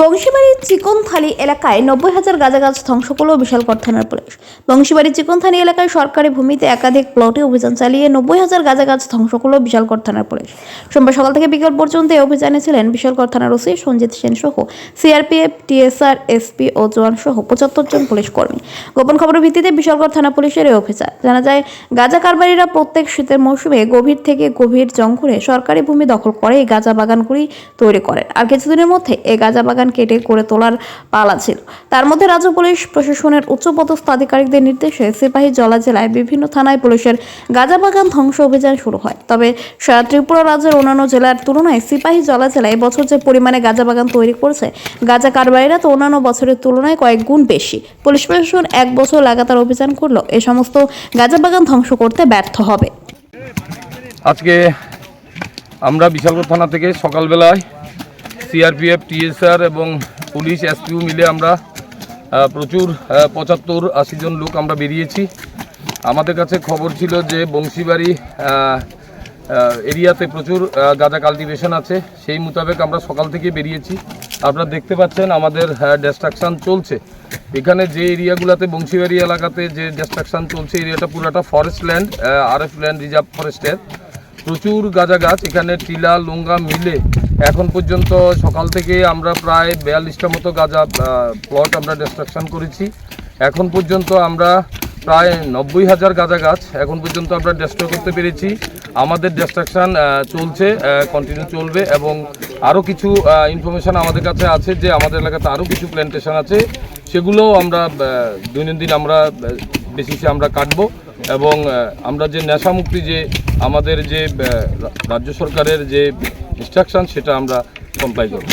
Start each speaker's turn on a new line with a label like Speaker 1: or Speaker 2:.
Speaker 1: বংশীবাড়ির চিকনথালি এলাকায় 90,000 গাঁজা গাছ ধ্বংস করল বিশালগড় থানার পুলিশ। বংশীবাড়ির চিকনথালি এলাকায় সরকারি ভূমিতে একাধিক প্লটে অভিযান চালিয়ে 90,000 গাঁজা গাছ ধ্বংস করল বিশালগড় থানার পুলিশ। সোমবার সকাল থেকে বিকেল পর্যন্ত এই অভিযানে ছিলেন বিশালগড় থানার ওসি সঞ্জিত সেন সহ সিআরপিএফ, টিএসআর, এসপি ও জওয়ান সহ 75 জন পুলিশ কর্মী। গোপন খবরের ভিত্তিতে বিশালগড় থানা পুলিশের এই অভিযান। জানা যায়, গাঁজা কারবারিরা প্রত্যেক শীতের মৌসুমে গভীর থেকে গভীর জঙ্গলে সরকারি ভূমি দখল করে এই গাঁজা বাগানগুলি তৈরি করেন। আর কিছুদিনের মধ্যে এই গাঁজা বাগান কেটে করে তোলার পালা ছিল। তার মধ্যে রাজ্য পুলিশ প্রশাসনের উচ্চপদস্থ আধিকারিকদের নির্দেশে সিপাহীজলা জেলায় বিভিন্ন থানায় পুলিশের গাঁজা বাগান ধ্বংস অভিযান শুরু হয়। তবে ত্রিপুরা রাজ্যের অন্যান্য জেলার তুলনায় সিপাহীজলা জেলায় বছর যে পরিমাণে গাঁজা বাগান তৈরি করেছে গাঁজা কারবারিরা, তো অন্যান্য বছরের তুলনায় কয়েক গুণ বেশি। পুলিশ প্রশাসন 1 বছর লাগাতার অভিযান করলেও এই সমস্ত গাঁজা বাগান ধ্বংস করতে ব্যর্থ হবে।
Speaker 2: আজকে আমরা বিশালগড় থানা থেকে সকালবেলায় সিআরপিএফ, টিএসআর এবং পুলিশ, এসপিও মিলে আমরা প্রচুর 75-80 জন লোক আমরা বেরিয়েছি। আমাদের কাছে খবর ছিল যে বংশীবাড়ি এরিয়াতে প্রচুর গাঁজা কাল্টিভেশন আছে। সেই মোতাবেক আমরা সকাল থেকে বেরিয়েছি। আপনারা দেখতে পাচ্ছেন আমাদের ডিস্ট্রাকশান চলছে। এখানে যে এরিয়াগুলোতে বংশীবাড়ি এলাকাতে যে ডিস্ট্রাকশান চলছে, এরিয়াটা পুরোটা forest land, RF land, reserve ফরেস্টের। প্রচুর গাঁজা গাছ এখানে টিলা লঙ্গা মিলে এখন পর্যন্ত সকাল থেকে আমরা প্রায় 42টা মতো গাঁজা প্লট আমরা ডিস্ট্রাকশন করেছি। এখন পর্যন্ত আমরা প্রায় 90,000 গাঁজা গাছ এখন পর্যন্ত আমরা ডিস্ট্রয় করতে পেরেছি। আমাদের ডিস্ট্রাকশন চলছে, কন্টিনিউ চলবে এবং আরও কিছু ইনফরমেশান আমাদের কাছে আছে যে আমাদের এলাকাতে আরও কিছু প্ল্যান্টেশন আছে, সেগুলোও আমরা দৈনন্দিন আমরা বেসিসে আমরা কাটবো এবং আমরা যে নেশামুক্তি যে আমাদের যে রাজ্য সরকারের যে ইনস্ট্রাকশন সেটা আমরা কমপ্লাই করব।